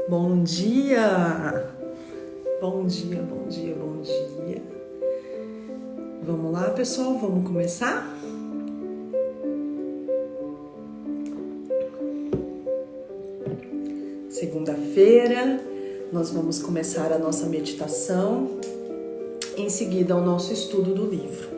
Bom dia! Bom dia, bom dia, bom dia. Vamos lá, pessoal, vamos começar? Segunda-feira, nós vamos começar a nossa meditação, em seguida o nosso estudo do livro.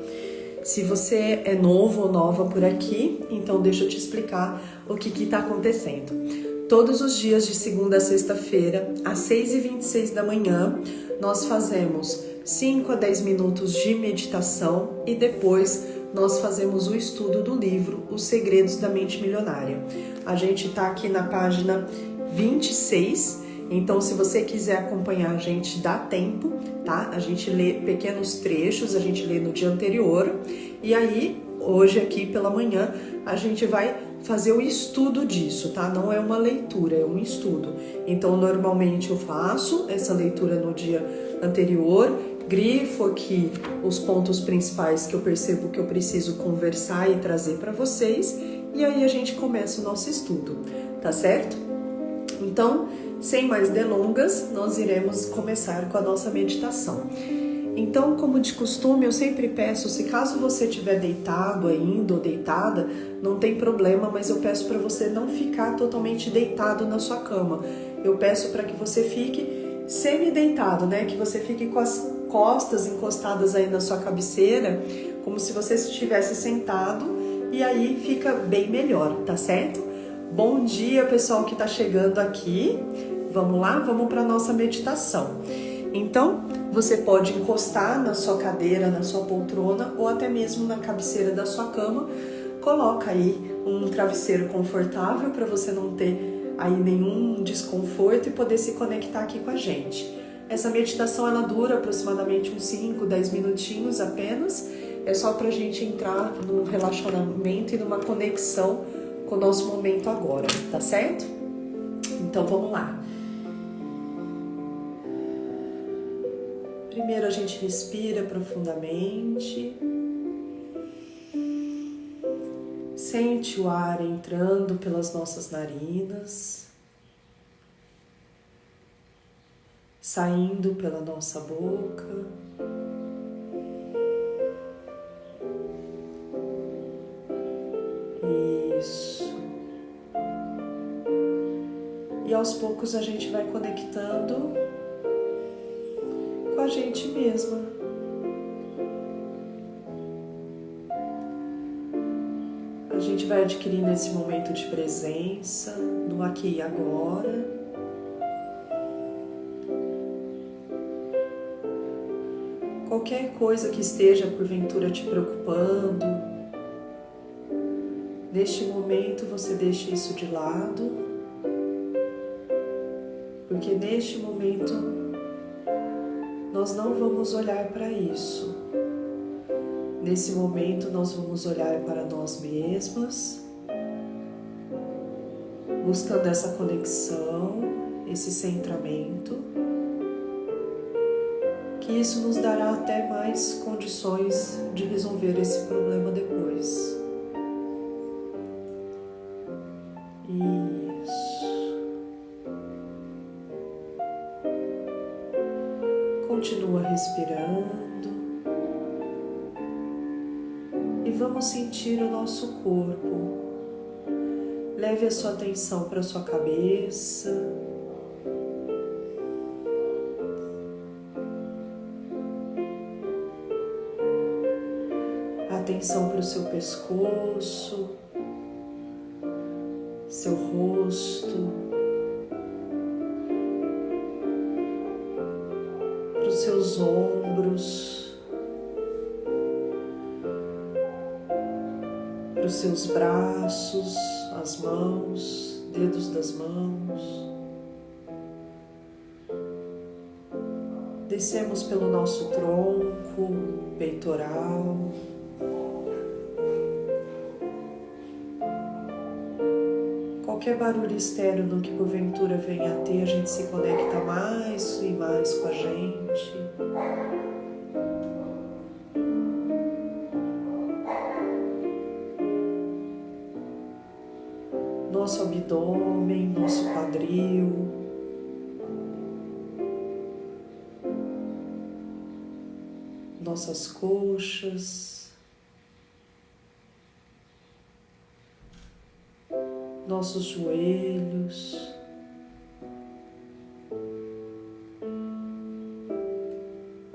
Se você é novo ou nova por aqui, então deixa eu te explicar o que está acontecendo. Todos os dias de segunda a sexta-feira, às 6h26 da manhã, nós fazemos 5 a 10 minutos de meditação e depois nós fazemos o estudo do livro Os Segredos da Mente Milionária. A gente está aqui na página 26, então se você quiser acompanhar a gente, dá tempo, tá? A gente lê pequenos trechos, a gente lê no dia anterior e aí, hoje aqui pela manhã, a gente vai fazer o estudo disso, tá? Não é uma leitura, é um estudo. Então, normalmente eu faço essa leitura no dia anterior, grifo aqui os pontos principais que eu percebo que eu preciso conversar e trazer para vocês, e aí a gente começa o nosso estudo, tá certo? Então, sem mais delongas, nós iremos começar com a nossa meditação. Então, como de costume, eu sempre peço, se caso você estiver deitado ainda ou deitada, não tem problema, mas eu peço para você não ficar totalmente deitado na sua cama. Eu peço para que você fique semi-deitado, né? Que você fique com as costas encostadas aí na sua cabeceira, como se você estivesse sentado, e aí fica bem melhor, tá certo? Bom dia, pessoal que está chegando aqui. Vamos lá? Vamos para a nossa meditação. Então, você pode encostar na sua cadeira, na sua poltrona ou até mesmo na cabeceira da sua cama. Coloca aí um travesseiro confortável para você não ter aí nenhum desconforto e poder se conectar aqui com a gente. Essa meditação ela dura aproximadamente uns 5, 10 minutinhos apenas. É só para a gente entrar num relaxamento e numa conexão com o nosso momento agora, tá certo? Então vamos lá. Primeiro a gente respira profundamente, sente o ar entrando pelas nossas narinas, saindo pela nossa boca. Isso. E aos poucos a gente vai conectando com a gente mesma. A gente vai adquirindo esse momento de presença no aqui e agora. Qualquer coisa que esteja porventura te preocupando, neste momento você deixa isso de lado, porque neste momento nós não vamos olhar para isso. Nesse momento nós vamos olhar para nós mesmas, buscando essa conexão, esse centramento, que isso nos dará até mais condições de resolver esse problema depois. Continua respirando e vamos sentir o nosso corpo. Leve a sua atenção para a sua cabeça, atenção para o seu pescoço, seu rosto, os seus ombros, para os seus braços, as mãos, dedos das mãos. Descemos pelo nosso tronco, peitoral. Qualquer barulho externo que porventura venha a ter, a gente se conecta mais e mais com a gente. Nosso abdômen, nosso quadril, nossas coxas, nossos joelhos,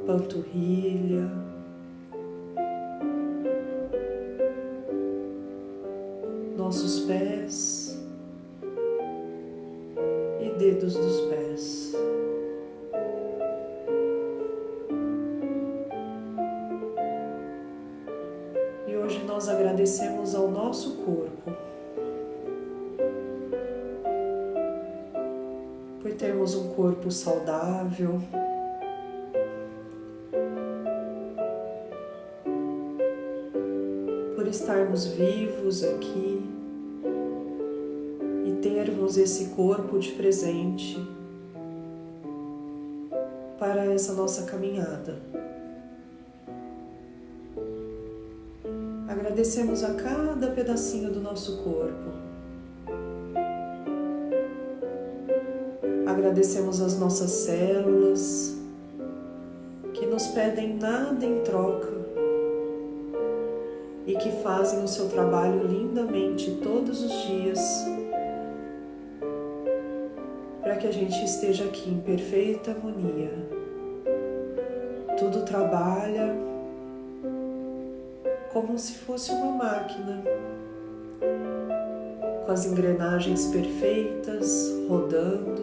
panturrilha, nossos pés e dedos dos pés. E hoje nós agradecemos ao nosso corpo por termos um corpo saudável, por estarmos vivos aqui e termos esse corpo de presente para essa nossa caminhada. Agradecemos a cada pedacinho do nosso corpo. Agradecemos as nossas células que nos pedem nada em troca e que fazem o seu trabalho lindamente todos os dias para que a gente esteja aqui em perfeita harmonia. Tudo trabalha como se fosse uma máquina, com as engrenagens perfeitas, rodando.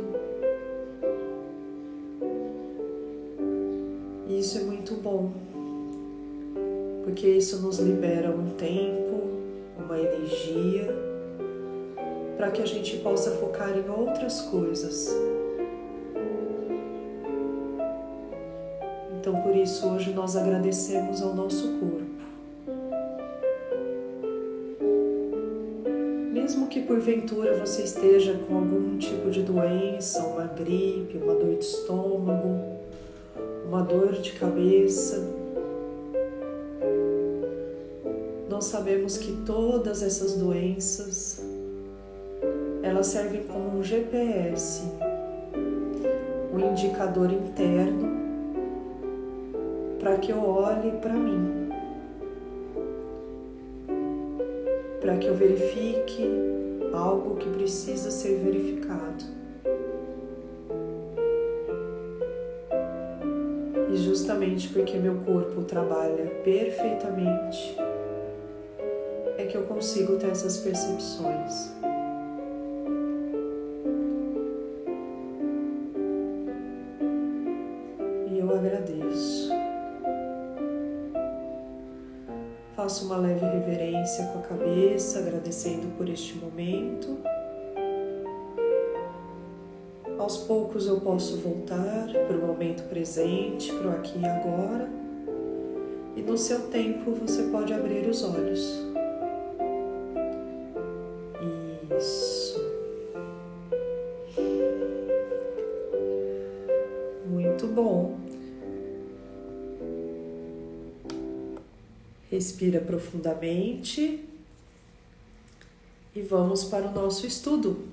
E isso é muito bom, porque isso nos libera um tempo, uma energia, para que a gente possa focar em outras coisas. Então, por isso, hoje nós agradecemos ao nosso corpo. Mesmo que porventura você esteja com algum tipo de doença, uma gripe, uma dor de estômago, uma dor de cabeça, nós sabemos que todas essas doenças, elas servem como um GPS, um indicador interno para que eu olhe para mim, para que eu verifique algo que precisa ser verificado. E justamente porque meu corpo trabalha perfeitamente, é que eu consigo ter essas percepções. E eu agradeço. Faço uma leve reverência com a cabeça, agradecendo por este momento. Aos poucos eu posso voltar para o momento presente, para o aqui e agora. E no seu tempo você pode abrir os olhos. Isso. Muito bom. Respira profundamente e vamos para o nosso estudo.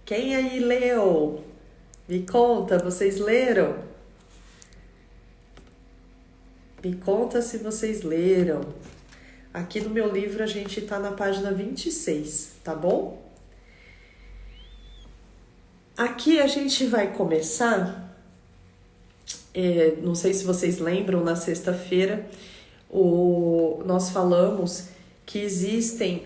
Quem aí leu? Me conta, vocês leram? Me conta se vocês leram. Aqui no meu livro a gente está na página 26, tá bom? Aqui a gente vai começar, não sei se vocês lembram, na sexta-feira nós falamos que existe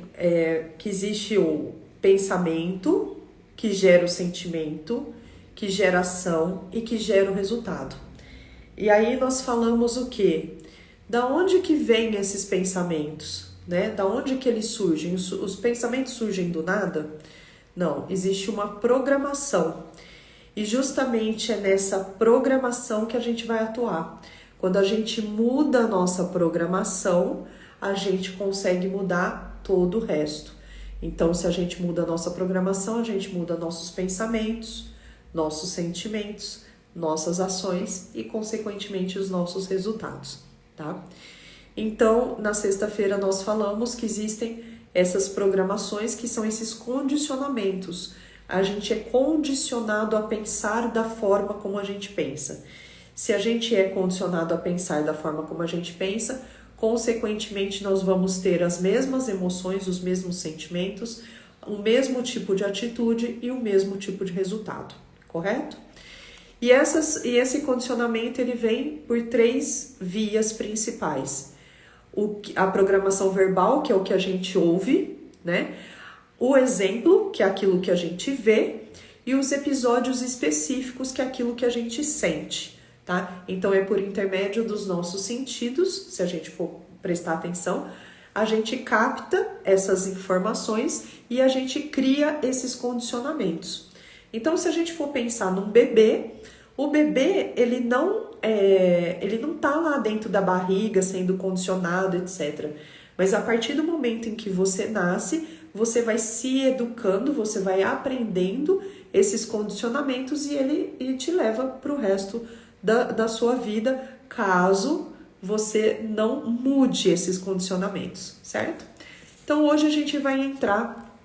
o pensamento, que gera o sentimento, que gera ação e que gera o resultado. E aí nós falamos o quê? Da onde que vêm esses pensamentos, né? Da onde que eles surgem? Os pensamentos surgem do nada? Não, existe uma programação. E justamente é nessa programação que a gente vai atuar. Quando a gente muda a nossa programação, a gente consegue mudar todo o resto. Então, se a gente muda a nossa programação, a gente muda nossos pensamentos, nossos sentimentos, nossas ações e, consequentemente, os nossos resultados, tá? Então, na sexta-feira nós falamos que existem essas programações que são esses condicionamentos. A gente é condicionado a pensar da forma como a gente pensa. Se a gente é condicionado a pensar da forma como a gente pensa, consequentemente nós vamos ter as mesmas emoções, os mesmos sentimentos, o mesmo tipo de atitude e o mesmo tipo de resultado, correto? E esse condicionamento ele vem por 3 vias principais. A programação verbal, que é o que a gente ouve, né? O exemplo, que é aquilo que a gente vê, e os episódios específicos, que é aquilo que a gente sente, tá? Então é por intermédio dos nossos sentidos, se a gente for prestar atenção, a gente capta essas informações e a gente cria esses condicionamentos. Então, se a gente for pensar num bebê, o bebê, ele não tá lá dentro da barriga sendo condicionado, etc. Mas a partir do momento em que você nasce, você vai se educando, você vai aprendendo esses condicionamentos e ele te leva para o resto da sua vida, caso você não mude esses condicionamentos, certo? Então hoje a gente vai entrar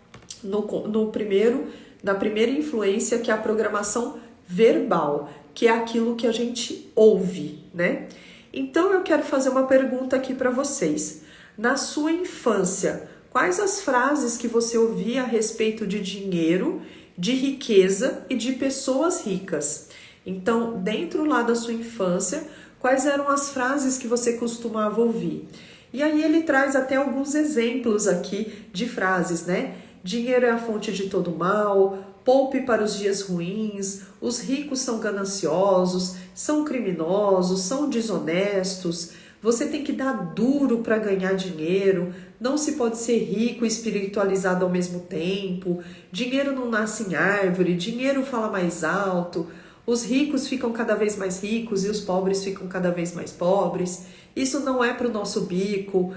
na primeira influência, que é a programação verbal, que é aquilo que a gente ouve, né? Então eu quero fazer uma pergunta aqui para vocês. Na sua infância, quais as frases que você ouvia a respeito de dinheiro, de riqueza e de pessoas ricas? Então, dentro lá da sua infância, quais eram as frases que você costumava ouvir? E aí ele traz até alguns exemplos aqui de frases, né? Dinheiro é a fonte de todo mal, poupe para os dias ruins, os ricos são gananciosos, são criminosos, são desonestos, você tem que dar duro para ganhar dinheiro, não se pode ser rico e espiritualizado ao mesmo tempo, dinheiro não nasce em árvore, dinheiro fala mais alto, os ricos ficam cada vez mais ricos e os pobres ficam cada vez mais pobres, isso não é para o nosso bico,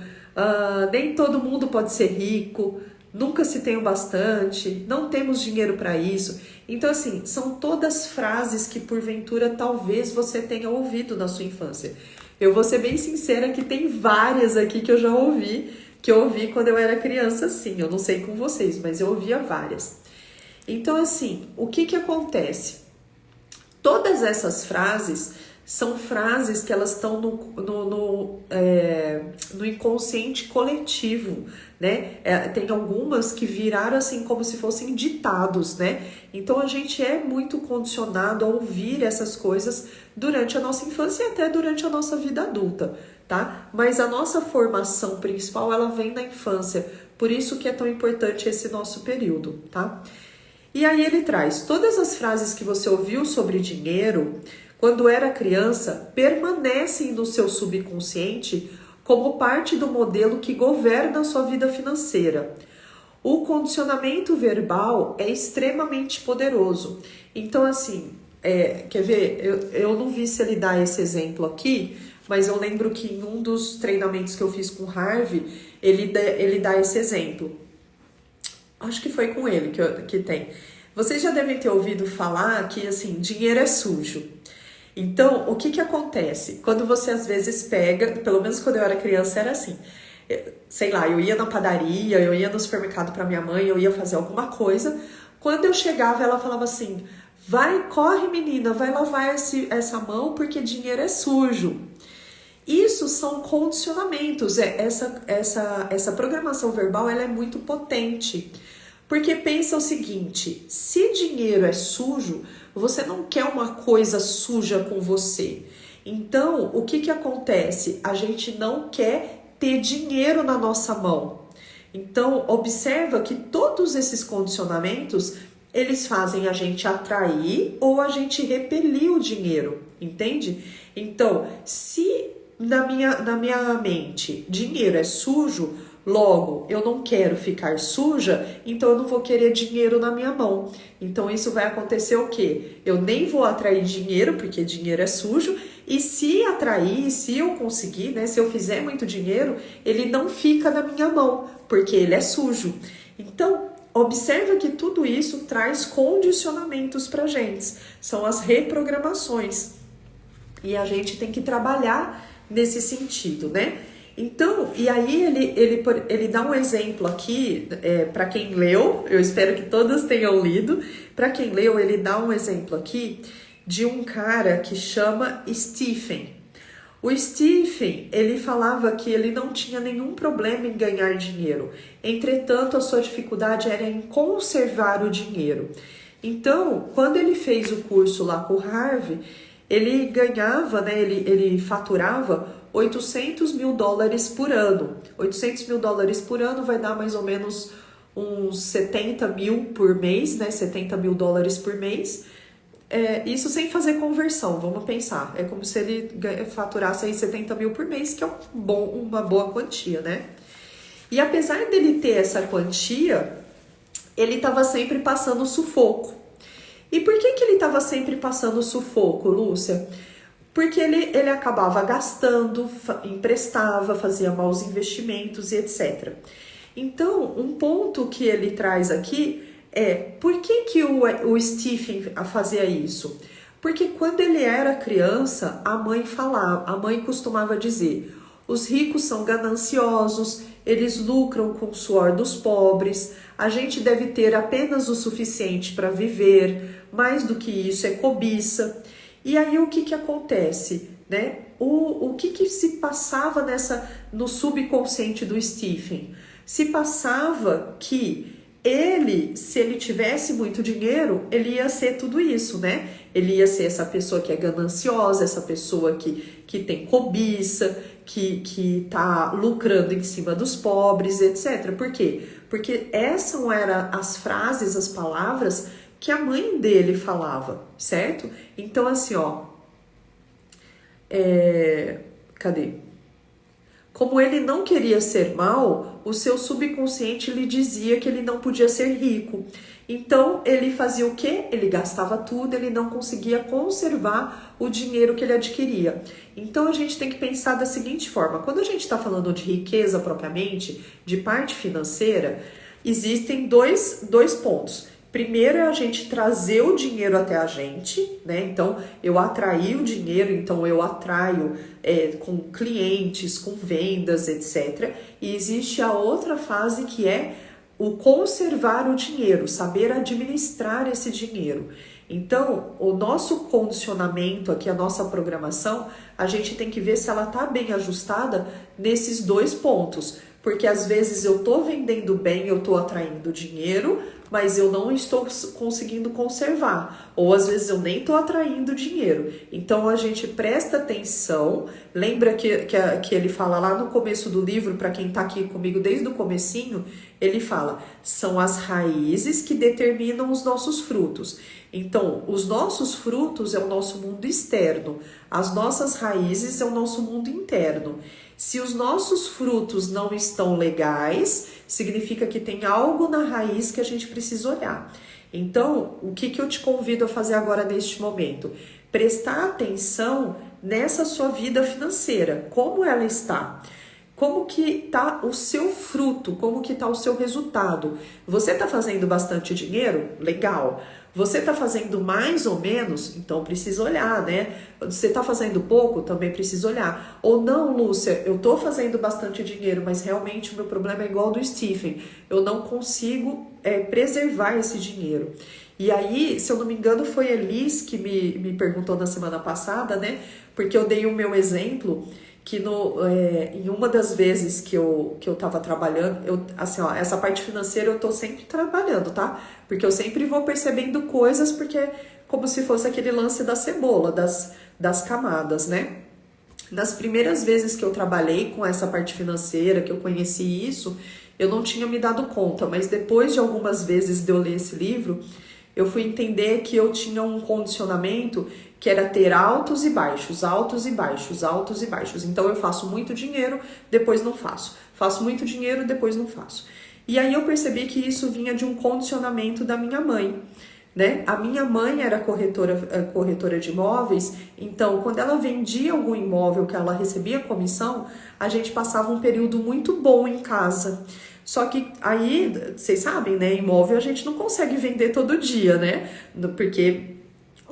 nem todo mundo pode ser rico, nunca se tem o bastante, não temos dinheiro para isso. Então, assim, são todas frases que porventura talvez você tenha ouvido na sua infância. Eu vou ser bem sincera que tem várias aqui que eu já ouvi, que eu ouvi quando eu era criança, sim. Eu não sei com vocês, mas eu ouvia várias. Então, assim, o que acontece? Todas essas frases são frases que elas estão no inconsciente coletivo, né? Tem algumas que viraram assim como se fossem ditados, né? Então a gente é muito condicionado a ouvir essas coisas durante a nossa infância e até durante a nossa vida adulta, tá? Mas a nossa formação principal, ela vem na infância, por isso que é tão importante esse nosso período, tá? E aí ele traz todas as frases que você ouviu sobre dinheiro quando era criança, permanecem no seu subconsciente como parte do modelo que governa a sua vida financeira. O condicionamento verbal é extremamente poderoso. Então, assim, quer ver? Eu não vi se ele dá esse exemplo aqui, mas eu lembro que em um dos treinamentos que eu fiz com o Harvey, ele dá esse exemplo. Acho que foi com ele que tem. Vocês já devem ter ouvido falar que, assim, dinheiro é sujo. Então, o que acontece? Quando você às vezes pega, pelo menos quando eu era criança era assim, sei lá, eu ia na padaria, eu ia no supermercado para minha mãe, eu ia fazer alguma coisa, quando eu chegava ela falava assim, corre menina, vai lavar essa mão porque dinheiro é sujo. Isso são condicionamentos, essa programação verbal ela é muito potente. Porque pensa o seguinte, se dinheiro é sujo, você não quer uma coisa suja com você. Então, o que acontece? A gente não quer ter dinheiro na nossa mão. Então, observa que todos esses condicionamentos, eles fazem a gente atrair ou a gente repelir o dinheiro, entende? Então, se na minha mente dinheiro é sujo, logo, eu não quero ficar suja, então eu não vou querer dinheiro na minha mão. Então isso vai acontecer o quê? Eu nem vou atrair dinheiro, porque dinheiro é sujo, e se atrair, se eu conseguir, né, se eu fizer muito dinheiro, ele não fica na minha mão, porque ele é sujo. Então, observa que tudo isso traz condicionamentos pra gente, são as reprogramações. E a gente tem que trabalhar nesse sentido, né? Então, e aí ele dá um exemplo aqui, para quem leu, eu espero que todos tenham lido, para quem leu, ele dá um exemplo aqui, de um cara que chama Stephen. O Stephen, ele falava que ele não tinha nenhum problema em ganhar dinheiro. Entretanto, a sua dificuldade era em conservar o dinheiro. Então, quando ele fez o curso lá com o Harvey, ele ganhava, né, ele faturava $800 mil por ano. $800 mil por ano vai dar mais ou menos uns 70 mil por mês, né? $70 mil por mês. Isso sem fazer conversão, vamos pensar. É como se ele faturasse aí 70 mil por mês, que é uma boa quantia, né? E apesar dele ter essa quantia, ele estava sempre passando sufoco. E por que ele estava sempre passando sufoco, Lúcia? Porque ele acabava gastando, emprestava, fazia maus investimentos e etc. Então, um ponto que ele traz aqui por que o Stephen fazia isso? Porque quando ele era criança, a mãe costumava dizer: os ricos são gananciosos, eles lucram com o suor dos pobres, a gente deve ter apenas o suficiente para viver, mais do que isso é cobiça. E aí o que acontece, né? O que se passava no subconsciente do Stephen? Se passava que se ele tivesse muito dinheiro, ele ia ser tudo isso, né? Ele ia ser essa pessoa que é gananciosa, essa pessoa que tem cobiça, que tá lucrando em cima dos pobres, etc. Por quê? Porque essas eram as frases, as palavras que a mãe dele falava, certo? Então, assim, cadê? Como ele não queria ser mal, o seu subconsciente lhe dizia que ele não podia ser rico. Então, ele fazia o quê? Ele gastava tudo, ele não conseguia conservar o dinheiro que ele adquiria. Então, a gente tem que pensar da seguinte forma: quando a gente está falando de riqueza propriamente, de parte financeira, existem dois pontos. Primeiro é a gente trazer o dinheiro até a gente, né? Então, eu atraí o dinheiro, então eu atraio com clientes, com vendas, etc. E existe a outra fase que é o conservar o dinheiro, saber administrar esse dinheiro. Então, o nosso condicionamento aqui, a nossa programação, a gente tem que ver se ela está bem ajustada nesses dois pontos. Porque às vezes eu estou vendendo bem, eu estou atraindo dinheiro, mas eu não estou conseguindo conservar. Ou às vezes eu nem estou atraindo dinheiro. Então a gente presta atenção. Lembra que ele fala lá no começo do livro, para quem está aqui comigo desde o comecinho, ele fala: são as raízes que determinam os nossos frutos. Então, os nossos frutos é o nosso mundo externo. As nossas raízes é o nosso mundo interno. Se os nossos frutos não estão legais, significa que tem algo na raiz que a gente precisa olhar. Então, o que eu te convido a fazer agora neste momento? Prestar atenção nessa sua vida financeira, como ela está. Como que está o seu fruto, como que está o seu resultado. Você está fazendo bastante dinheiro? Legal. Você está fazendo mais ou menos? Então precisa olhar, né? Você está fazendo pouco? Também precisa olhar. Ou não, Lúcia, eu estou fazendo bastante dinheiro, mas realmente o meu problema é igual ao do Stephen. Eu não consigo preservar esse dinheiro. E aí, se eu não me engano, foi a Elis que me perguntou na semana passada, né? Porque eu dei o meu exemplo que em uma das vezes que eu tava trabalhando, essa parte financeira eu tô sempre trabalhando, tá? Porque eu sempre vou percebendo coisas, porque é como se fosse aquele lance da cebola, das camadas, né? Nas primeiras vezes que eu trabalhei com essa parte financeira, que eu conheci isso, eu não tinha me dado conta, mas depois de algumas vezes de eu ler esse livro, eu fui entender que eu tinha um condicionamento que era ter altos e baixos, altos e baixos, altos e baixos. Então eu faço muito dinheiro, depois não faço. Faço muito dinheiro, depois não faço. E aí eu percebi que isso vinha de um condicionamento da minha mãe, né? A minha mãe era corretora de imóveis, então quando ela vendia algum imóvel que ela recebia comissão, a gente passava um período muito bom em casa. Só que aí, vocês sabem, né? Imóvel a gente não consegue vender todo dia, né? Porque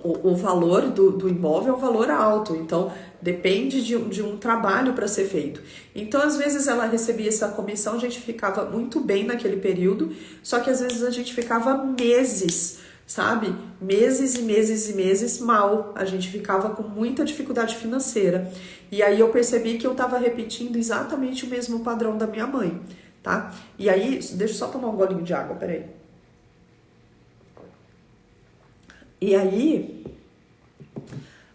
o valor do imóvel é um valor alto, então depende de um trabalho para ser feito. Então, às vezes ela recebia essa comissão, a gente ficava muito bem naquele período, só que às vezes a gente ficava meses sabe? Meses e meses e meses mal. A gente ficava com muita dificuldade financeira. E aí eu percebi que eu estava repetindo exatamente o mesmo padrão da minha mãe, tá? E aí, deixa eu só tomar um golinho de água, peraí. E aí,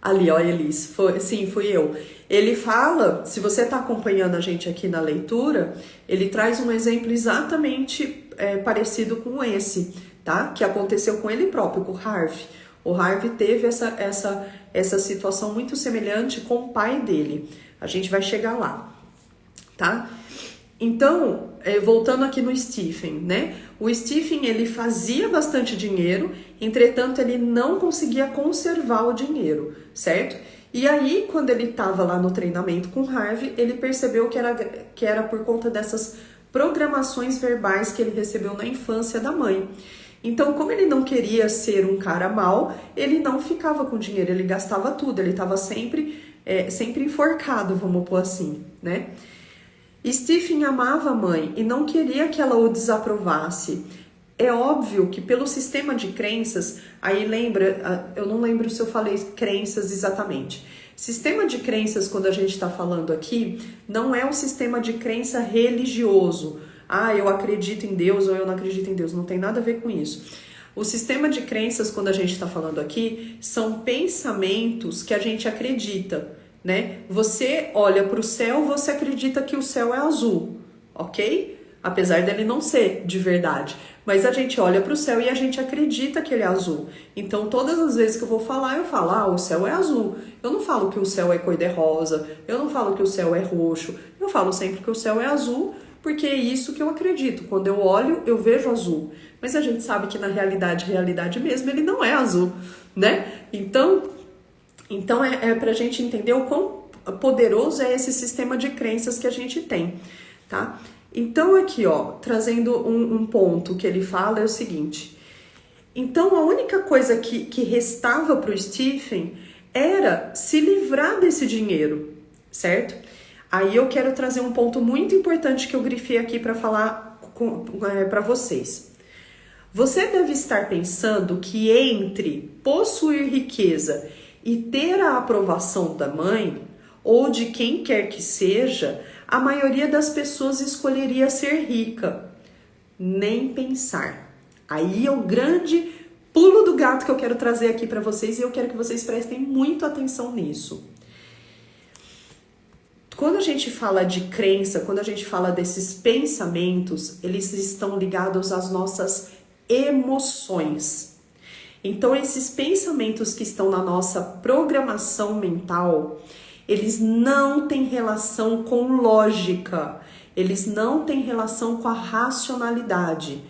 ali, ó, Elis, fui eu. Ele fala, se você está acompanhando a gente aqui na leitura, ele traz um exemplo exatamente parecido com esse, tá? Que aconteceu com ele próprio, com o Harvey. O Harvey teve essa situação muito semelhante com o pai dele. A gente vai chegar lá, tá? Então, voltando aqui no Stephen, né? O Stephen, ele fazia bastante dinheiro, entretanto, ele não conseguia conservar o dinheiro, certo? E aí, quando ele estava lá no treinamento com Harvey, ele percebeu que era por conta dessas programações verbais que ele recebeu na infância da mãe. Então, como ele não queria ser um cara mau, ele não ficava com dinheiro, ele gastava tudo, ele estava sempre enforcado, vamos pôr assim, né? Stephen amava a mãe e não queria que ela o desaprovasse. É óbvio que pelo sistema de crenças, aí lembra, eu não lembro se eu falei crenças exatamente. Sistema de crenças, quando a gente está falando aqui, não é um sistema de crença religioso. Ah, eu acredito em Deus ou eu não acredito em Deus. Não tem nada a ver com isso. O sistema de crenças, quando a gente está falando aqui, são pensamentos que a gente acredita, né? Você olha para o céu, você acredita que o céu é azul, ok? Apesar dele não ser de verdade. Mas a gente olha para o céu e a gente acredita que ele é azul. Então, todas as vezes que eu vou falar, eu falo, o céu é azul. Eu não falo que o céu é cor-de-rosa, eu não falo que o céu é roxo. Eu falo sempre que o céu é azul, porque é isso que eu acredito. Quando eu olho, eu vejo azul. Mas a gente sabe que na realidade mesmo, ele não é azul, né? Então é pra gente entender o quão poderoso é esse sistema de crenças que a gente tem, tá? Então aqui, ó, trazendo um ponto que ele fala é o seguinte. Então a única coisa que restava pro Stephen era se livrar desse dinheiro, certo? Aí eu quero trazer um ponto muito importante que eu grifei aqui para falar para vocês. Você deve estar pensando que entre possuir riqueza e ter a aprovação da mãe, ou de quem quer que seja, a maioria das pessoas escolheria ser rica. Nem pensar. Aí é o grande pulo do gato que eu quero trazer aqui para vocês e eu quero que vocês prestem muito atenção nisso. Quando a gente fala de crença, quando a gente fala desses pensamentos, eles estão ligados às nossas emoções. Então, esses pensamentos que estão na nossa programação mental, eles não têm relação com lógica, eles não têm relação com a racionalidade.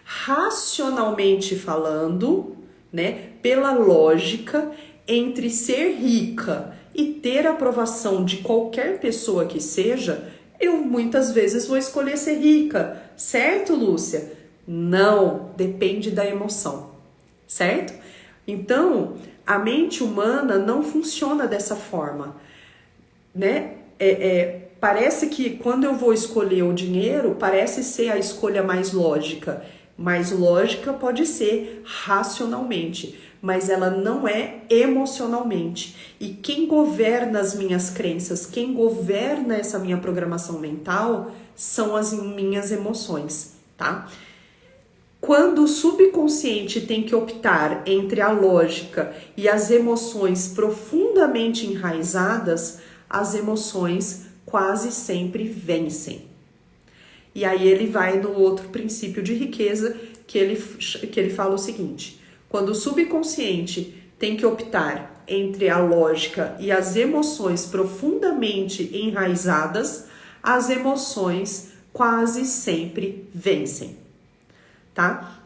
Racionalmente falando, né, pela lógica, entre ser rica e ter a aprovação de qualquer pessoa que seja, eu muitas vezes vou escolher ser rica, certo, Lúcia? Não, depende da emoção, certo? Então, a mente humana não funciona dessa forma, né? Parece que quando eu vou escolher o dinheiro, parece ser a escolha mais lógica. Mais lógica pode ser racionalmente, mas ela não é emocionalmente. E quem governa as minhas crenças, quem governa essa minha programação mental, são as minhas emoções, tá? Quando o subconsciente tem que optar entre a lógica e as emoções profundamente enraizadas, as emoções quase sempre vencem. E aí ele vai no outro princípio de riqueza, que ele fala o seguinte: quando o subconsciente tem que optar entre a lógica e as emoções profundamente enraizadas, as emoções quase sempre vencem, tá?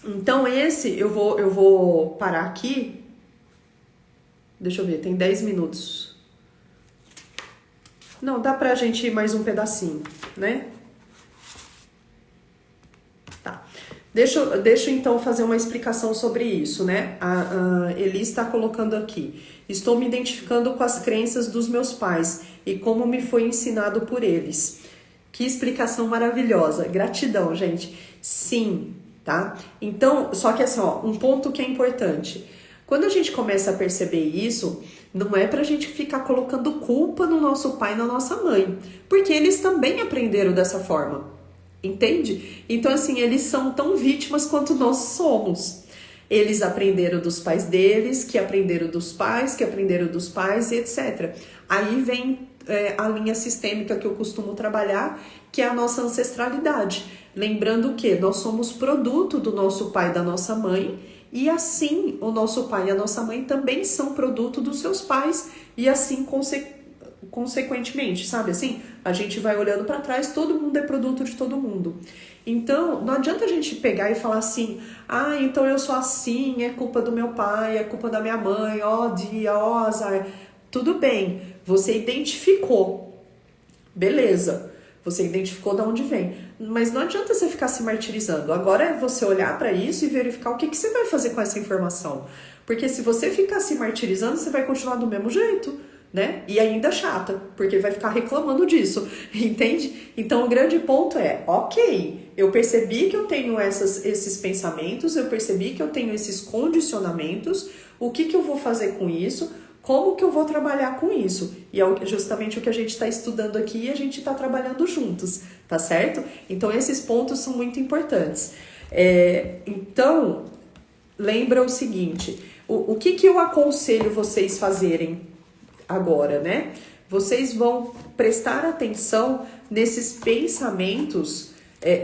Então eu vou parar aqui. Deixa eu ver, tem 10 minutos. Não, dá pra gente ir mais um pedacinho, né? Tá. Deixa eu então fazer uma explicação sobre isso, né? A Elis está colocando aqui. Estou me identificando com as crenças dos meus pais e como me foi ensinado por eles. Que explicação maravilhosa. Gratidão, gente. Sim, tá? Então, só que assim, ó, um ponto que é importante. Quando a gente começa a perceber isso, não é pra gente ficar colocando culpa no nosso pai e na nossa mãe, porque eles também aprenderam dessa forma, entende? Então, assim, eles são tão vítimas quanto nós somos. Eles aprenderam dos pais deles, que aprenderam dos pais, que aprenderam dos pais, e etc. Aí vem a linha sistêmica que eu costumo trabalhar, que é a nossa ancestralidade. Lembrando que nós somos produto do nosso pai e da nossa mãe, e assim o nosso pai e a nossa mãe também são produto dos seus pais, e assim consequentemente, sabe assim? A gente vai olhando para trás, todo mundo é produto de todo mundo. Então, não adianta a gente pegar e falar assim, ah, então eu sou assim, é culpa do meu pai, é culpa da minha mãe, ó dia, ó azar. Tudo bem, você identificou, beleza, você identificou de onde vem, mas não adianta você ficar se martirizando. Agora é você olhar para isso e verificar o que você vai fazer com essa informação. Porque se você ficar se martirizando, você vai continuar do mesmo jeito, né? E ainda chata, porque vai ficar reclamando disso, entende? Então o grande ponto é, ok, eu percebi que eu tenho esses pensamentos, eu percebi que eu tenho esses condicionamentos, o que eu vou fazer com isso? Como que eu vou trabalhar com isso? E é justamente o que a gente está estudando aqui e a gente está trabalhando juntos, tá certo? Então esses pontos são muito importantes. Então, lembra o seguinte, o que eu aconselho vocês fazerem agora, né? Vocês vão prestar atenção nesses pensamentos,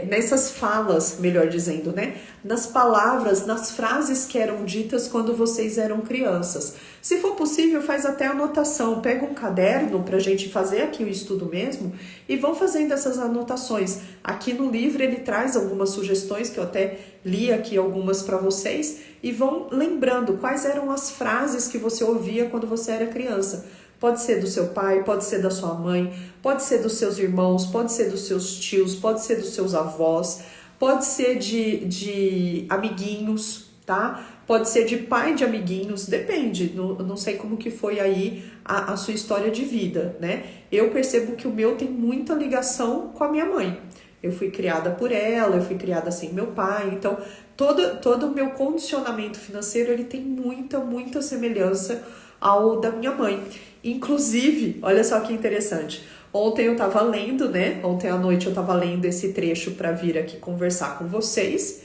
nessas falas, melhor dizendo, né? Nas palavras, nas frases que eram ditas quando vocês eram crianças. Se for possível, faz até anotação. Pega um caderno pra gente fazer aqui o estudo mesmo e vão fazendo essas anotações. Aqui no livro ele traz algumas sugestões, que eu até li aqui algumas para vocês, e vão lembrando quais eram as frases que você ouvia quando você era criança. Pode ser do seu pai, pode ser da sua mãe, pode ser dos seus irmãos, pode ser dos seus tios, pode ser dos seus avós, pode ser de amiguinhos, tá? Pode ser de pai de amiguinhos, depende, não sei como que foi aí a sua história de vida, né? Eu percebo que o meu tem muita ligação com a minha mãe. Eu fui criada por ela, eu fui criada sem meu pai, então todo o meu condicionamento financeiro, ele tem muita semelhança ao da minha mãe. Inclusive, olha só que interessante, ontem eu tava lendo, né? Ontem à noite eu tava lendo esse trecho para vir aqui conversar com vocês,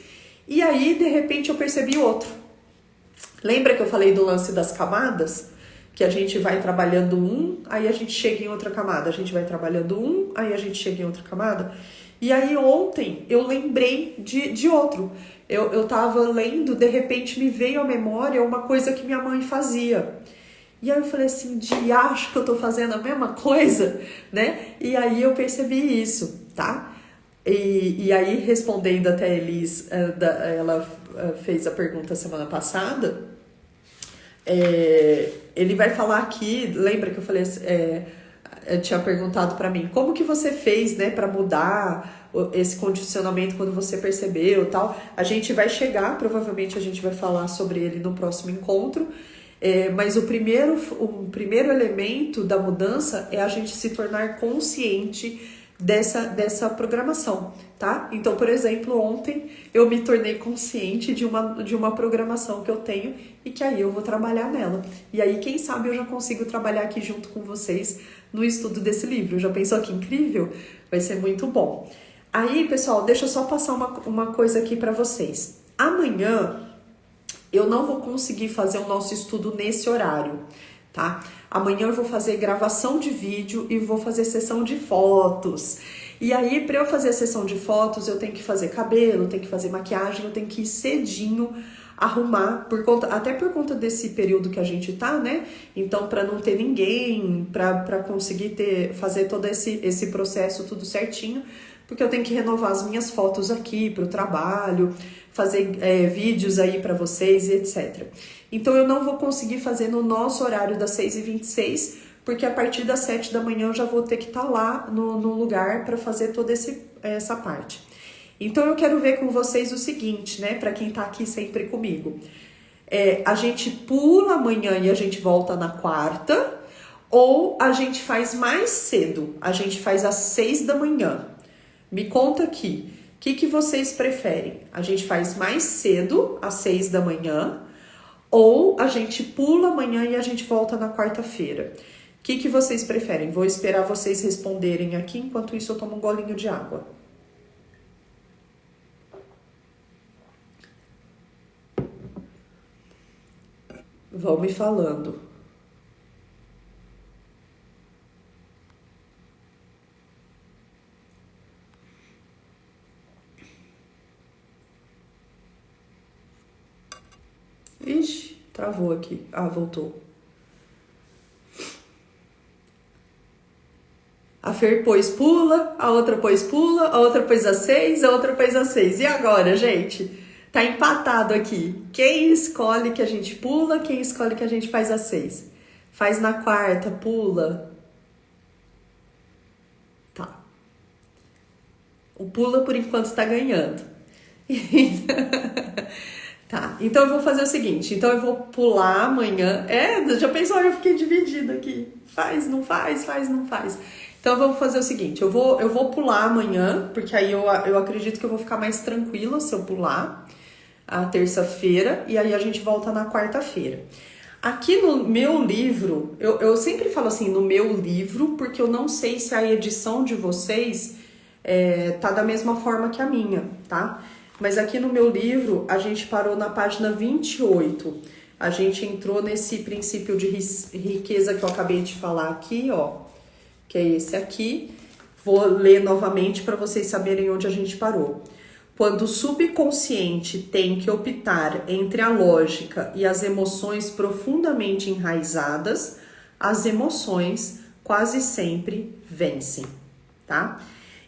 e aí de repente eu percebi outro. Lembra que eu falei do lance das camadas? Que a gente vai trabalhando aí a gente chega em outra camada, a gente vai trabalhando aí a gente chega em outra camada. E aí ontem eu lembrei de outro. Eu tava lendo, de repente me veio à memória uma coisa que minha mãe fazia. E aí eu falei assim, acho que eu tô fazendo a mesma coisa, né? E aí eu percebi isso, tá? E aí, respondendo até a Elis, ela fez a pergunta semana passada, ele vai falar aqui, lembra que eu falei, tinha perguntado pra mim, como que você fez, né, pra mudar esse condicionamento quando você percebeu e tal? A gente vai chegar, provavelmente a gente vai falar sobre ele no próximo encontro, mas o primeiro elemento da mudança é a gente se tornar consciente dessa programação, tá? Então, por exemplo, ontem eu me tornei consciente de uma programação que eu tenho e que aí eu vou trabalhar nela. E aí, quem sabe, eu já consigo trabalhar aqui junto com vocês no estudo desse livro. Já pensou que incrível? Vai ser muito bom. Aí, pessoal, deixa eu só passar uma coisa aqui para vocês. Amanhã eu não vou conseguir fazer o nosso estudo nesse horário, tá? Amanhã eu vou fazer gravação de vídeo e vou fazer sessão de fotos. E aí, para eu fazer a sessão de fotos, eu tenho que fazer cabelo, tenho que fazer maquiagem, eu tenho que ir cedinho arrumar, até por conta desse período que a gente tá, né? Então, para não ter ninguém, para conseguir fazer todo esse processo tudo certinho, porque eu tenho que renovar as minhas fotos aqui para o trabalho, fazer vídeos aí para vocês e etc. Então eu não vou conseguir fazer no nosso horário das 6h26, porque a partir das 7 da manhã eu já vou ter que estar lá no lugar para fazer toda essa parte. Então eu quero ver com vocês o seguinte, né, para quem tá aqui sempre comigo. A gente pula amanhã e a gente volta na quarta, ou a gente faz mais cedo, a gente faz às 6 da manhã. Me conta aqui. que vocês preferem? A gente faz mais cedo, às 6 da manhã, ou a gente pula amanhã e a gente volta na quarta-feira? O que vocês preferem? Vou esperar vocês responderem aqui, enquanto isso eu tomo um golinho de água. Vão me falando. Ixi, travou aqui. Ah, voltou. A Fer pôs pula, a outra pôs pula, a outra pôs às 6, a outra pôs às 6. E agora, gente? Tá empatado aqui. Quem escolhe que a gente pula, quem escolhe que a gente faz às 6? Faz na quarta, pula. Tá. O pula, por enquanto, tá ganhando. Tá, então eu vou fazer o seguinte. Então eu vou pular amanhã. Já pensou? Eu fiquei dividida aqui. Faz, não faz, faz, não faz. Então vamos fazer o seguinte, eu vou pular amanhã, porque aí eu acredito que eu vou ficar mais tranquila se eu pular a terça-feira, e aí a gente volta na quarta-feira. Aqui no meu livro, eu sempre falo assim, no meu livro, porque eu não sei se a edição de vocês tá da mesma forma que a minha, tá? Mas aqui no meu livro, a gente parou na página 28. A gente entrou nesse princípio de riqueza que eu acabei de falar aqui, ó, que é esse aqui. Vou ler novamente para vocês saberem onde a gente parou. Quando o subconsciente tem que optar entre a lógica e as emoções profundamente enraizadas, as emoções quase sempre vencem, tá?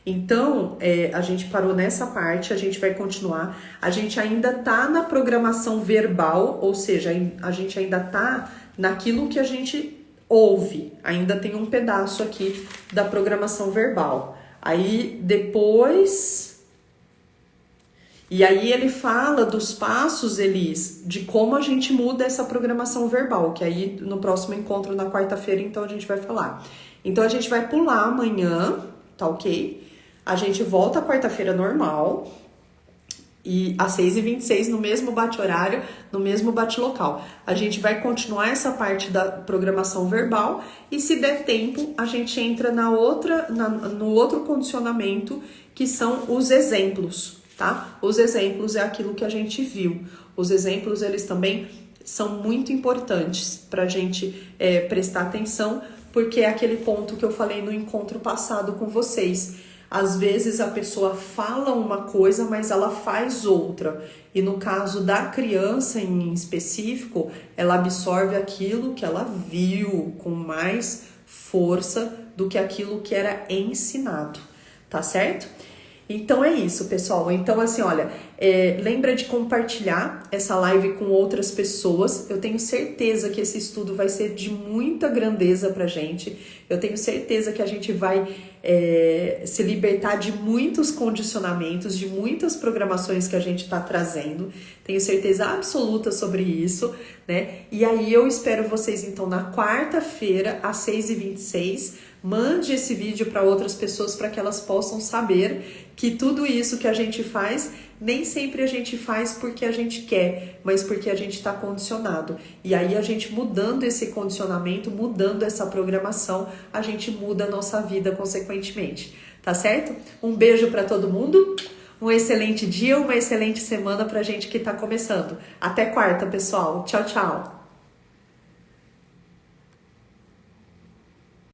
Então, a gente parou nessa parte, a gente vai continuar. A gente ainda tá na programação verbal, ou seja, a gente ainda tá naquilo que a gente ouve. Ainda tem um pedaço aqui da programação verbal. Aí, depois... E aí ele fala dos passos, Elis, de como a gente muda essa programação verbal, que aí no próximo encontro na quarta-feira, então a gente vai falar. Então a gente vai pular amanhã, tá ok? A gente volta quarta-feira normal, e às 6h26 no mesmo bate-horário, no mesmo bate-local. A gente vai continuar essa parte da programação verbal e se der tempo, a gente entra no outro condicionamento, que são os exemplos, tá? Os exemplos é aquilo que a gente viu. Os exemplos, eles também são muito importantes para a gente prestar atenção, porque é aquele ponto que eu falei no encontro passado com vocês. Às vezes a pessoa fala uma coisa, mas ela faz outra. E no caso da criança em específico, ela absorve aquilo que ela viu com mais força do que aquilo que era ensinado, tá certo? Então é isso, pessoal. Então assim, olha, lembra de compartilhar essa live com outras pessoas. Eu tenho certeza que esse estudo vai ser de muita grandeza pra gente. Eu tenho certeza que a gente vai se libertar de muitos condicionamentos, de muitas programações que a gente está trazendo. Tenho certeza absoluta sobre isso, né? E aí eu espero vocês então na quarta-feira às 6h26. Mande esse vídeo para outras pessoas para que elas possam saber que tudo isso que a gente faz, nem sempre a gente faz porque a gente quer, mas porque a gente está condicionado. E aí a gente mudando esse condicionamento, mudando essa programação, a gente muda a nossa vida consequentemente, tá certo? Um beijo para todo mundo, um excelente dia, uma excelente semana pra gente que tá começando. Até quarta, pessoal. Tchau, tchau.